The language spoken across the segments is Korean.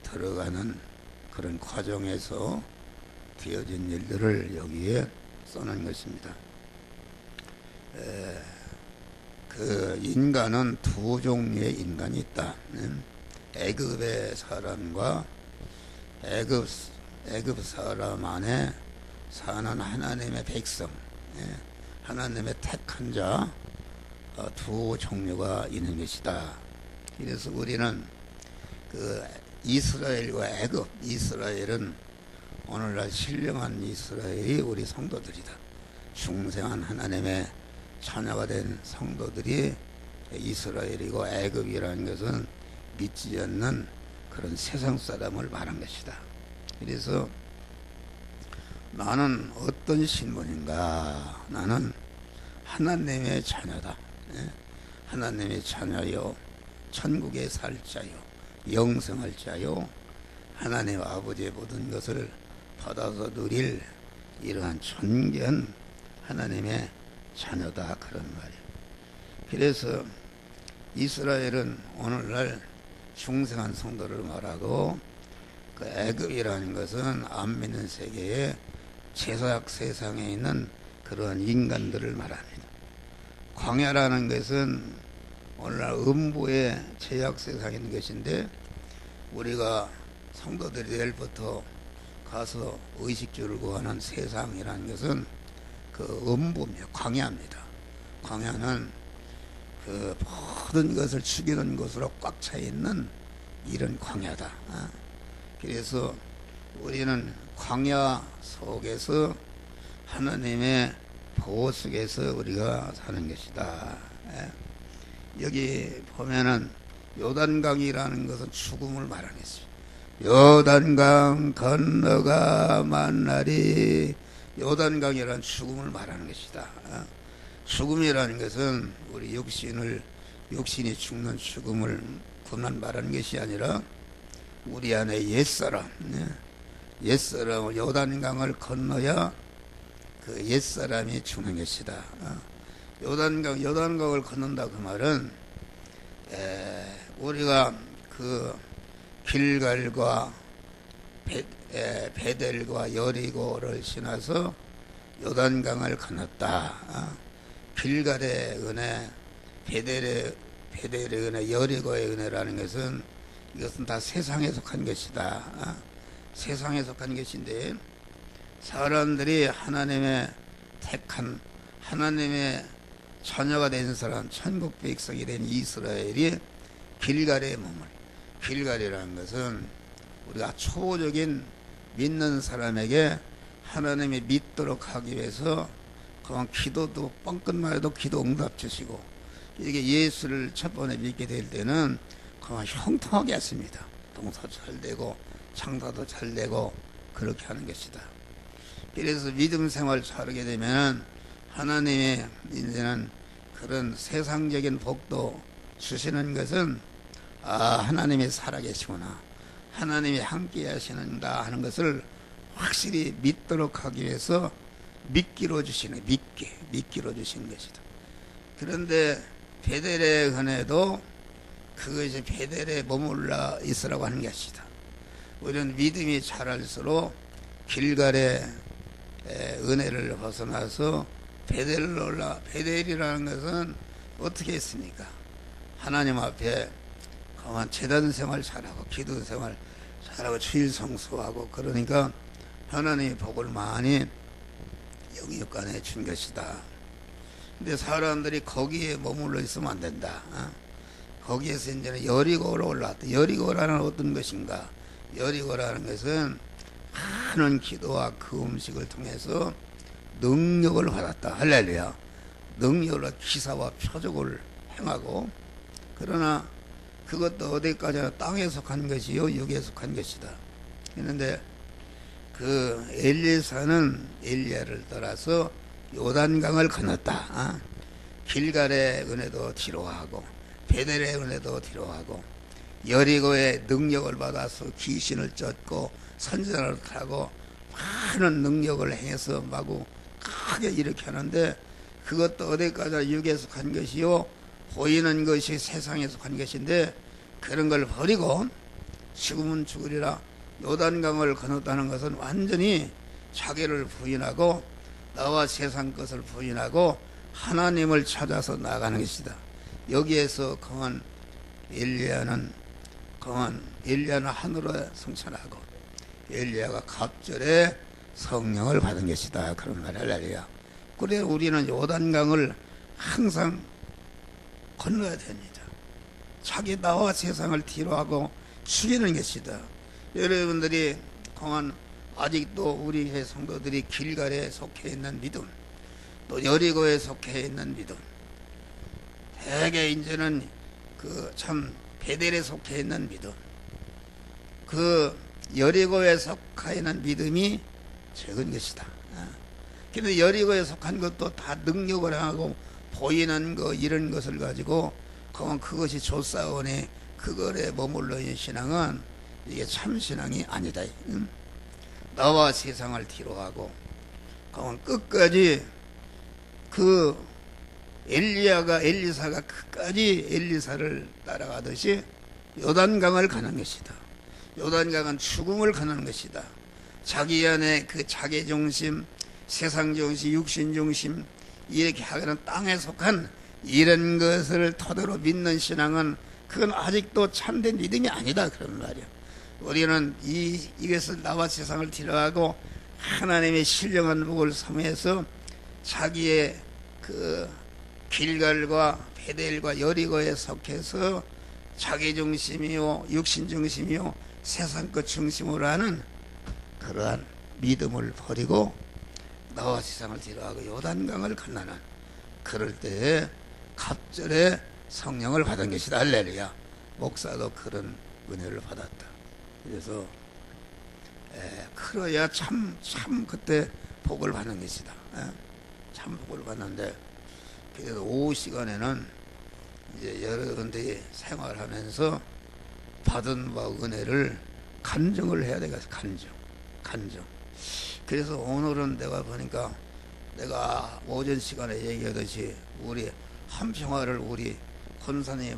들어가는 그런 과정에서 되어진 일들을 여기에 써놓은 것입니다. 그 인간은 두 종류의 인간이 있다. 애굽의 사람과 애굽 사람 안에 사는 하나님의 백성, 하나님의 택한 자, 두 종류가 있는 것이다. 그래서 우리는 그 이스라엘과 애굽, 이스라엘은 오늘날 신령한 이스라엘이 우리 성도들이다. 중생한 하나님의 자녀가 된 성도들이 이스라엘이고, 애굽이라는 것은 믿지 않는 그런 세상 사람을 말한 것이다. 그래서 나는 어떤 신분인가? 나는 하나님의 자녀다. 하나님의 자녀요, 천국에 살 자요, 영생할 자요, 하나님 아버지의 모든 것을 받아서 누릴 이러한 존귀한 하나님의 자녀다, 그런 말이에요. 그래서 이스라엘은 오늘날 중생한 성도를 말하고, 그 애굽이라는 것은 안 믿는 세계에 제사약 세상에 있는 그러한 인간들을 말합니다. 광야라는 것은 오늘날 음부의 제약 세상에 있는 것인데, 우리가 성도들이 내일부터 가서 의식주를 구하는 세상이라는 것은 그 음부입니다. 광야입니다. 광야는 그 모든 것을 죽이는 것으로 꽉 차 있는 이런 광야다. 그래서 우리는 광야 속에서 하나님의 보호 속에서 우리가 사는 것이다. 여기 보면은 요단강이라는 것은 죽음을 말하겠습니다. 요단강 건너가 만나리. 요단강이라는 죽음을 말하는 것이다. 죽음이라는 것은 우리 육신이 죽는 죽음을 군만 말하는 것이 아니라 우리 안에 옛사람을 요단강을 건너야 그 옛사람이 죽는 것이다. 요단강을 건넌다 그 말은 우리가 그 길갈과 베델과 여리고를 지나서 요단강을 건넜다. 길갈의 은혜, 베델의 은혜, 여리고의 은혜라는 것은 이것은 다 세상에 속한 것이다. 세상에 속한 것인데, 사람들이 하나님의 택한 하나님의 자녀가 된 사람, 천국 백성이 된 이스라엘이 길갈에 머물. 길갈이라는 것은 우리가 초보적인 믿는 사람에게 하나님이 믿도록 하기 위해서 그만 기도도 뻥끗만 해도 기도 응답 주시고, 이게 예수를 첫 번에 믿게 될 때는 그만 형통하게 했습니다. 동사 잘 되고 창사도 잘 되고 그렇게 하는 것이다. 그래서 믿음 생활 잘하게 되면 하나님의 이제는 그런 세상적인 복도 주시는 것은 하나님이 살아계시구나, 하나님이 함께 하시는가 하는 것을 확실히 믿도록 하기 위해서 믿기로 주시는, 믿기로 주시는 것이다. 그런데 베델의 은혜도 그것이 베델에 머물러 있으라고 하는 것이다. 우리는 믿음이 자랄수록 길갈의 은혜를 벗어나서 베델로 올라. 베델이라는 것은 어떻게 했습니까? 하나님 앞에 가만 제단 생활 잘하고 기도 생활 잘하고 주일 성수하고, 그러니까 하나님의 복을 많이 영육간에 준 것이다. 근데 사람들이 거기에 머물러 있으면 안 된다. 거기에서 이제는 여리고로 올라왔다. 여리고라는 어떤 것인가? 여리고라는 것은 많은 기도와 그 음식을 통해서 능력을 받았다. 할렐루야. 능력을 기사와 표적을 행하고, 그러나 그것도 어디까지나 땅에 속한 것이요 육에 속한 것이다. 그런데 그 엘리사는 엘리야를 따라서 요단강을 건넜다. 길갈의 은혜도 뒤로하고 베델의 은혜도 뒤로하고, 여리고의 능력을 받아서 귀신을 쫓고 선전을 타고 많은 능력을 행해서 마구 크게 이렇게 하는데, 그것도 어디까지 육에 속한 것이요 보이는 것이 세상에 속한 것인데, 그런 걸 버리고 죽으면 죽으리라. 요단강을 건넜다는 것은 완전히 자기를 부인하고 나와 세상 것을 부인하고 하나님을 찾아서 나가는 것이다. 여기에서 엘리야는 하늘에 승천하고 엘리야가 갑절에 성령을 받은 것이다. 그런 말을 할렐루야. 그래 우리는 요단강을 항상 건너야 됩니다. 자기 나와 세상을 뒤로하고 죽이는 것이다. 여러분들이 아직도 우리 교회 성도들이 길갈에 속해 있는 믿음, 또 여리고에 속해 있는 믿음, 대개 이제는 참 베델에 속해 있는 믿음, 여리고에 속해 있는 믿음이 적은 것이다. 근데 여리고에 속한 것도 다 능력을 하고 보이는 거 이런 것을 가지고 그것이 좋사오니 그거에 머물러 있는 신앙은 이게 참 신앙이 아니다. 나와 세상을 뒤로하고 끝까지 엘리사가 끝까지 엘리사를 따라가듯이 요단강을 가는 것이다. 요단강은 죽음을 가는 것이다. 자기 안에 자기중심, 세상중심, 육신중심 이렇게 하는 땅에 속한 이런 것을 토대로 믿는 신앙은 그건 아직도 참된 믿음이 아니다. 그런 말이야. 우리는 이것을 나와 세상을 뒤로하고 하나님의 신령한 복을 섬해서 자기의 길갈과 베델과 여리고에 속해서 자기중심이요 육신중심이요 세상것 중심으로 하는 그러한 믿음을 버리고 나와 세상을 뒤로하고 요단강을 건너는 그럴 때에 갑절에 성령을 받은 것이다. 할렐루야. 목사도 그런 은혜를 받았다. 그래서 그래야 참 그때 복을 받는 것이다. 참 복을 받는데 그래서 오후 시간에는 이제 여러분들이 생활하면서 받은 바 은혜를 간증을 해야 되겠어. 간증. 그래서 오늘은 내가 보니까 내가 오전 시간에 얘기하듯이 우리 한평화를 우리 권사님이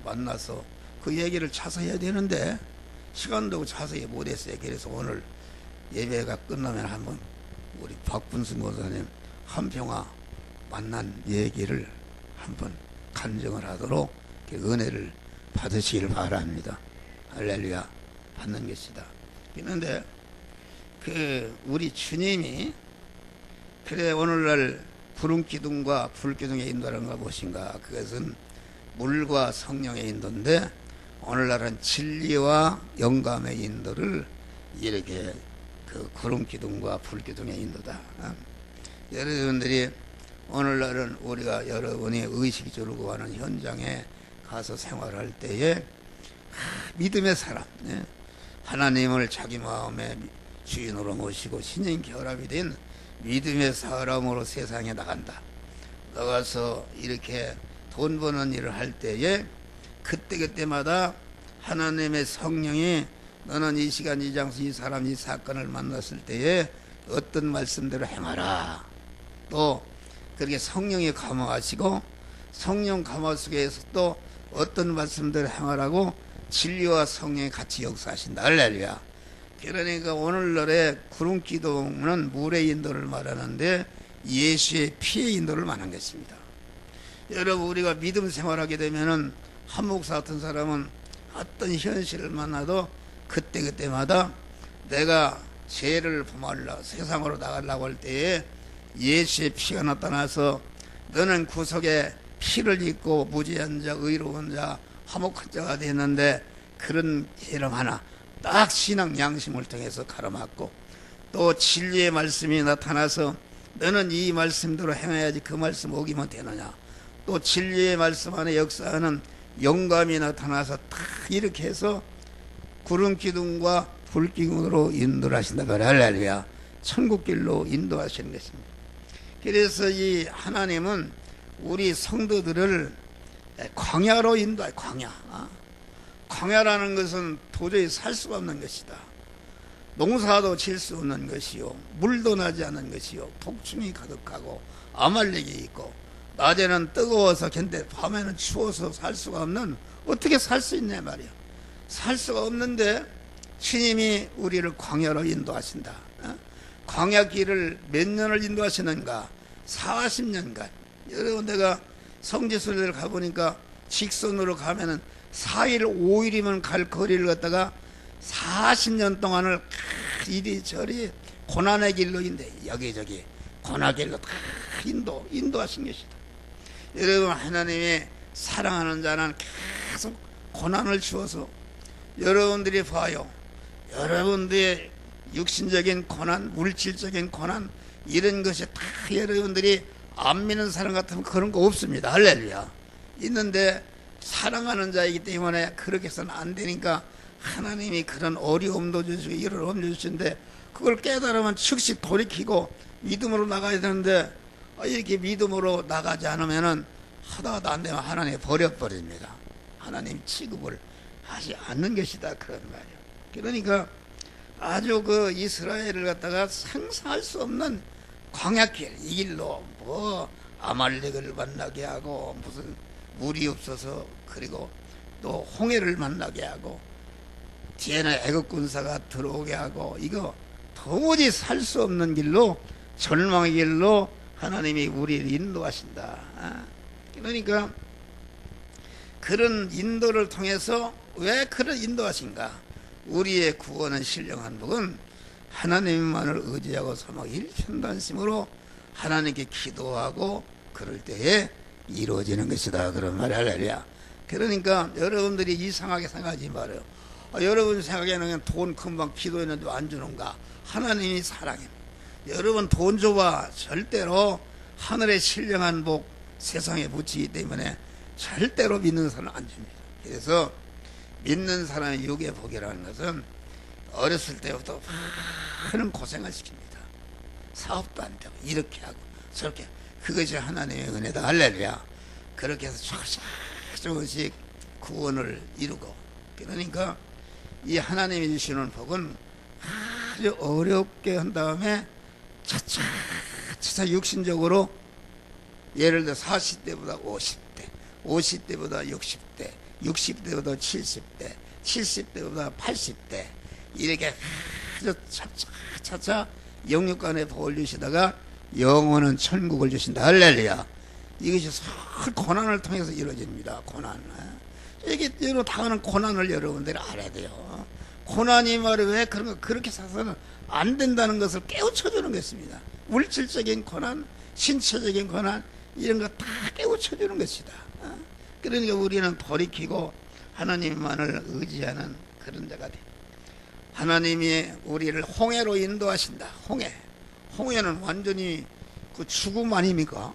만나서 그 얘기를 자세히 해야 되는데 시간도 자세히 못했어요. 그래서 오늘 예배가 끝나면 한번 우리 박분순 권사님 한평화 만난 얘기를 한번 간증을 하도록 은혜를 받으시길 바랍니다. 할렐루야. 받는 것이다. 그런데 우리 주님이 그래 오늘날 구름 기둥과 불 기둥의 인도라는 가 무엇인가? 그것은 물과 성령의 인도인데 오늘날은 진리와 영감의 인도를 이렇게 구름 기둥과 불 기둥의 인도다. 여러분들이 오늘날은 우리가 여러분이 의식적으로 구하는 현장에 가서 생활할 때에 믿음의 사람, 하나님을 자기 마음의 주인으로 모시고 신인 결합이 된 믿음의 사람으로 세상에 나간다. 나가서 이렇게 돈 버는 일을 할 때에 그때마다 하나님의 성령이 너는 이 시간 이 장소 이 사람 이 사건을 만났을 때에 어떤 말씀대로 행하라. 또 그렇게 성령이 감화하시고 성령 감화 속에서 또 어떤 말씀대로 행하라고 진리와 성령이 같이 역사하신다. 할렐루야. 그러니까 오늘날의 구름 기둥은 물의 인도를 말하는데 예수의 피의 인도를 말한 것입니다. 여러분 우리가 믿음 생활하게 되면은 한 목사 같은 사람은 어떤 현실을 만나도 그때마다 내가 죄를 범하려 세상으로 나가려고 할 때에 예수의 피가 나타나서 너는 구속에 피를 입고 무죄한 자 의로운 자 화목한 자가 되었는데 그런 이름 하나 딱 신앙 양심을 통해서 가로막고 또 진리의 말씀이 나타나서 너는 이 말씀대로 행해야지 그 말씀 어기면 되느냐. 또 진리의 말씀 안에 역사하는 영감이 나타나서 딱 이렇게 해서 구름 기둥과 불 기둥으로 인도를 하신다. 할렐루야. 천국길로 인도하시는 것입니다. 그래서 이 하나님은 우리 성도들을 광야로 인도해. 광야라는 것은 도저히 살 수가 없는 것이다. 농사도 질 수 없는 것이요 물도 나지 않는 것이요 독충이 가득하고 아말렉이 있고 낮에는 뜨거워서 견뎌 밤에는 추워서 살 수가 없는 어떻게 살 수 있냐 말이야. 살 수가 없는데 주님이 우리를 광야로 인도하신다. 광야 길을 몇 년을 인도하시는가? 40년간. 여러분, 내가 성지순례를 가보니까 직선으로 가면은 4일 5일이면 갈 거리를 갖다가 40년 동안을 이리저리 고난의 길로 여기저기 고난의 길로 다 인도하신 것이다. 여러분, 하나님이 사랑하는 자는 계속 고난을 주어서 여러분들이 봐요. 여러분들의 육신적인 고난, 물질적인 고난, 이런 것이 다 여러분들이 안 믿는 사람 같으면 그런 거 없습니다. 할렐루야. 있는데 사랑하는 자이기 때문에 그렇게 해서는 안 되니까 하나님이 그런 어려움도 주시고 이런 어려움도 주시는데, 그걸 깨달으면 즉시 돌이키고 믿음으로 나가야 되는데, 이렇게 믿음으로 나가지 않으면은 하다가도 안 되면 하나님 버려버립니다. 하나님 취급을 하지 않는 것이다, 그런 말이에요. 그러니까 아주 그 이스라엘을 갖다가 상상할 수 없는 광야길, 이 길로 뭐 아말렉을 만나게 하고 무슨 물이 없어서, 그리고 또 홍해를 만나게 하고 뒤에는 애국 군사가 들어오게 하고, 이거 도무지 살 수 없는 길로, 절망의 길로 하나님이 우리를 인도하신다. 그러니까 그런 인도를 통해서 왜 그런 인도하신가? 우리의 구원은 신령한 복은 하나님만을 의지하고 사막 일편단심으로 하나님께 기도하고 그럴 때에 이루어지는 것이다, 그런 말이 할렐루야. 그러니까 여러분들이 이상하게 생각하지 말아요. 여러분 생각에는 그냥 돈 금방 기도했는데 안 주는가? 하나님이 사랑해. 여러분 돈 줘봐 절대로 하늘의 신령한 복 세상에 붙이기 때문에 절대로 믿는 사람은 안 줍니다. 그래서 믿는 사람의 육의 복이라는 것은 어렸을 때부터 많은 고생을 시킵니다. 사업도 안 되고 이렇게 하고 저렇게, 그것이 하나님의 은혜다. 할렐루야. 그렇게 해서 조금씩 구원을 이루고, 그러니까 이 하나님이 주시는 복은 아주 어렵게 한 다음에 차차 육신적으로, 예를 들어 40대보다 50대, 50대보다 60대, 60대보다 70대, 70대보다 80대, 이렇게 차차 영육간에 복을 주시다가 영원한 천국을 주신다. 할렐루야. 이것이 고난을 통해서 이루어집니다. 고난. 이게 당하는 고난을 여러분들이 알아야 돼요. 고난이 말이 왜 그런 거, 그렇게 사서는 안 된다는 것을 깨우쳐주는 것입니다. 물질적인 고난, 신체적인 고난, 이런 거 다 깨우쳐주는 것이다. 그러니까 우리는 돌이키고 하나님만을 의지하는 그런 자가 돼. 하나님이 우리를 홍해로 인도하신다. 홍해는 완전히 그 죽음 아닙니까?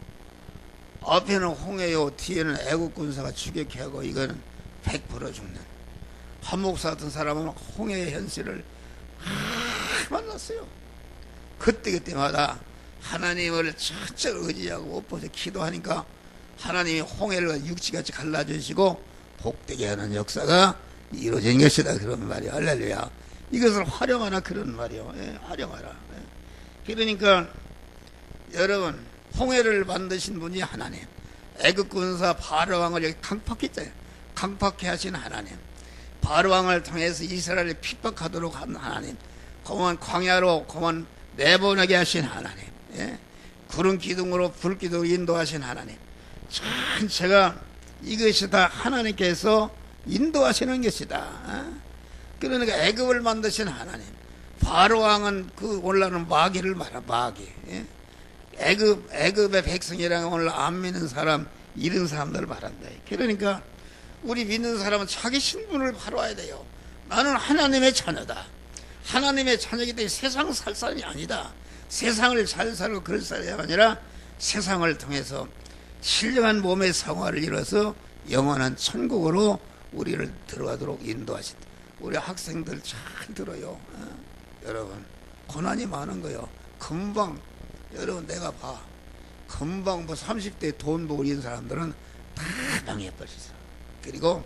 앞에는 홍해요, 뒤에는 애국 군사가 추격해 하고, 이거는 100% 죽는. 한 목사 같은 사람은 홍해의 현실을 만났어요. 그때마다 하나님을 철저히 의지하고 엎어서 기도하니까 하나님이 홍해를 육지같이 갈라주시고 복되게 하는 역사가 이루어진 것이다, 그런 말이야. 할렐루야. 이것을 활용하라, 그런 말이요. 활용하라. 그러니까 여러분, 홍해를 만드신 분이 하나님, 애굽 군사 바로왕을 여기 강팍했잖아요. 강팍해 하신 하나님, 바로왕을 통해서 이스라엘을 핍박하도록 한 하나님, 그만 광야로 그만 내보내게 하신 하나님, 구름 기둥으로 불 기둥으로 인도하신 하나님, 전체가 이것이 다 하나님께서 인도하시는 것이다. 그러니까 애굽을 만드신 하나님, 바로왕은 그 올라오는 마귀를 말하, 마귀. 애굽의 백성이라는 오늘 안 믿는 사람, 이런 사람들을 말한다. 그러니까 우리 믿는 사람은 자기 신분을 바로와야 돼요. 나는 하나님의 자녀다. 하나님의 자녀이기 때문에 세상 살 사람이 아니다. 세상을 잘 살고 그럴 사람이 아니라 세상을 통해서 신령한 몸의 성화를 이뤄서 영원한 천국으로 우리를 들어가도록 인도하신다. 우리 학생들 잘 들어요. 여러분, 고난이 많은 거요. 금방, 여러분 내가 봐, 금방 뭐 30대 돈 벌인 사람들은 다 망해버렸어. 그리고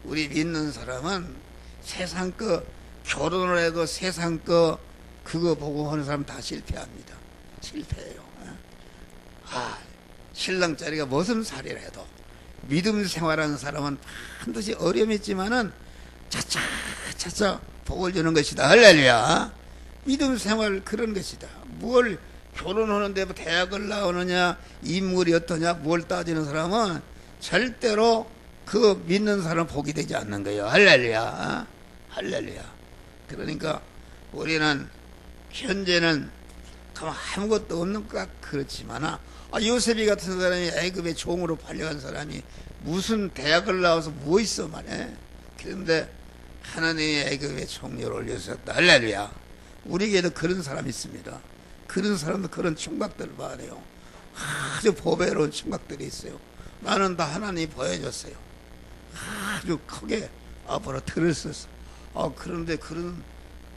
우리 믿는 사람은 세상 거, 결혼을 해도 세상 거 그거 보고 하는 사람 다 실패합니다. 실패해요. 신랑짜리가 무슨 살이라 해도 믿음 생활하는 사람은 반드시 어려움이 있지만은 차차 복을 주는 것이다. 할렐루야. 믿음 생활 그런 것이다. 뭘 결혼하는데 뭐 대학을 나오느냐, 인물이 어떠냐, 뭘 따지는 사람은 절대로 그 믿는 사람 복이 되지 않는 거예요. 할렐루야. 할렐루야. 그러니까 우리는 현재는 아무것도 없는 것 그렇지만 요셉이 같은 사람이 애굽의 종으로 팔려간 사람이 무슨 대학을 나와서 뭐 있어 말해. 그런데 하나님이 애굽의 총리를 올려주셨다. 할렐루야. 우리에게도 그런 사람이 있습니다. 그런 사람도 그런 총각들을 말해요. 아주 보배로운 총각들이 있어요. 나는 다 하나님이 보여줬어요. 아주 크게 앞으로 들을 수 있어. 그런데 그런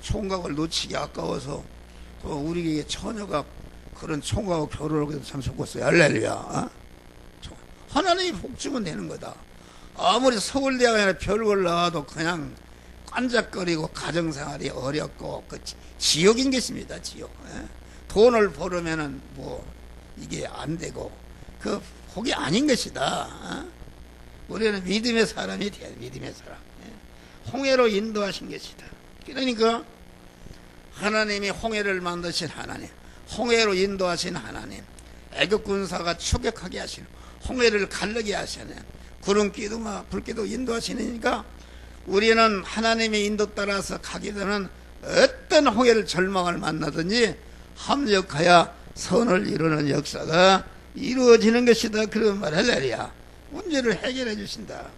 총각을 놓치기 아까워서 우리에게 처녀가 그런 총각하고 결혼을 해도 참 좋겠어요. 할렐루야. 하나님이 복 주면 되는 거다. 아무리 서울대학에 별걸 나와도 그냥 깐작거리고 가정생활이 어렵고 그 지옥인 것입니다. 지옥. 돈을 벌으면은 뭐 이게 안 되고 그 복이 아닌 것이다. 우리는 믿음의 사람이 돼야 돼. 믿음의 사람. 홍해로 인도하신 것이다. 그러니까 하나님이 홍해를 만드신 하나님, 홍해로 인도하신 하나님, 애굽 군사가 추격하게 하시는 홍해를 가르게 하시는 구름기도 불기도 인도하시니까 우리는 하나님의 인도 따라서 가게 되는 어떤 홍해를 절망을 만나든지 합력하여 선을 이루는 역사가 이루어지는 것이다. 그런 말 할렐루야. 문제를 해결해 주신다.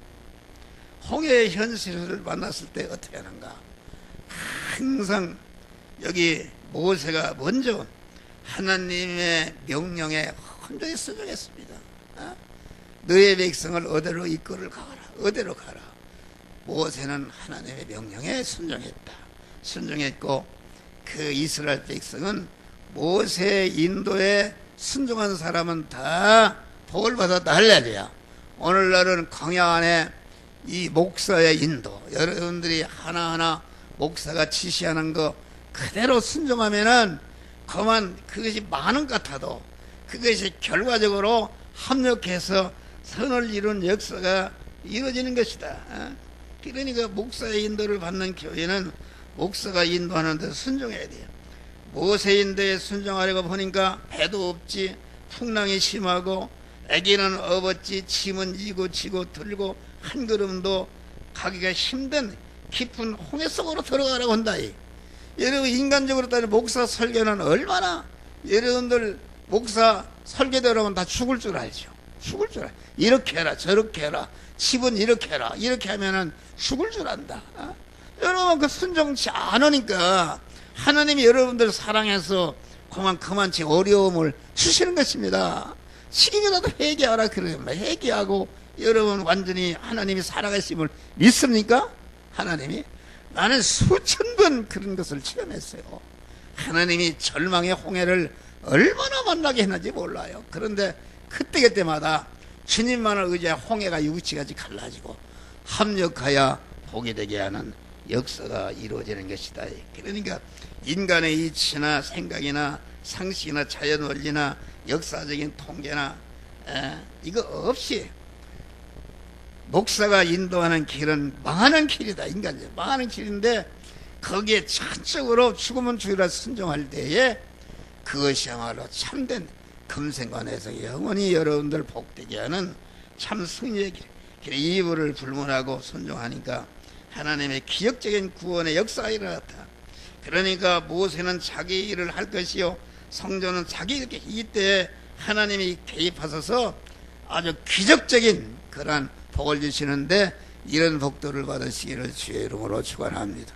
홍해의 현실을 만났을 때 어떻게 하는가? 항상 여기 모세가 먼저 하나님의 명령에 헌전히 순종했습니다. 너의 백성을 어디로 이끌어 가라. 어디로 가라. 모세는 하나님의 명령에 순종했다. 순종했고 그 이스라엘 백성은 모세의 인도에 순종한 사람은 다 복을 받았다. 할렐루야. 오늘날은 광야 안에 이 목사의 인도, 여러분들이 하나하나 목사가 지시하는 거 그대로 순종하면은 그만 그것이 많은 것 같아도 그것이 결과적으로 합력해서 선을 이룬 역사가 이루어지는 것이다. 그러니까 목사의 인도를 받는 교회는 목사가 인도하는 데 순종해야 돼요. 모세 인도에 순종하려고 보니까 배도 없지, 풍랑이 심하고 애기는 업었지, 짐은 지고 들고 한 걸음도 가기가 힘든 깊은 홍해 속으로 들어가라고 한다. 여러분 인간적으로 따지면 목사 설교는 얼마나 여러분들 목사 설교대로 하면 다 죽을 줄 알죠. 죽을 줄 알아. 이렇게 해라 저렇게 해라 집은 이렇게 해라 이렇게 하면은 죽을 줄 안다. 여러분 그 순종치 않으니까 하나님이 여러분들 사랑해서 그만치 어려움을 주시는 것입니다. 지금이라도 회개하라 그러면 회개하고 여러분 완전히 하나님이 살아가심을 믿습니까? 하나님이? 나는 수천 번 그런 것을 체험했어요. 하나님이 절망의 홍해를 얼마나 만나게 했는지 몰라요. 그런데 그때마다 주님만을 의지해 홍해가 육지까지 갈라지고 합력하여 복이 되게 하는 역사가 이루어지는 것이다. 그러니까 인간의 이치나 생각이나 상식이나 자연원리나 역사적인 통계나 이거 없이 목사가 인도하는 길은 망하는 길이다. 인간적 망하는 길인데 거기에 전적으로 죽으면 죽이라 순종할 때에 그것이야말로 참된 금생관에서 영원히 여러분들 복되게 하는 참 승리의 길. 이불을 불문하고 순종하니까 하나님의 기적적인 구원의 역사가 일어났다. 그러니까 모세는 자기 일을 할 것이요 성전은 자기 이렇게 이때 하나님이 개입하셔서 아주 기적적인 그러한 복을 주시는데 이런 복들을 받으시기를 주의 이름으로 축원합니다.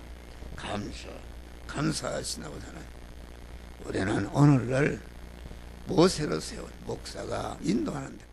감사하시나 보잖아요. 우리는 오늘날 모세로 세운 목사가 인도하는데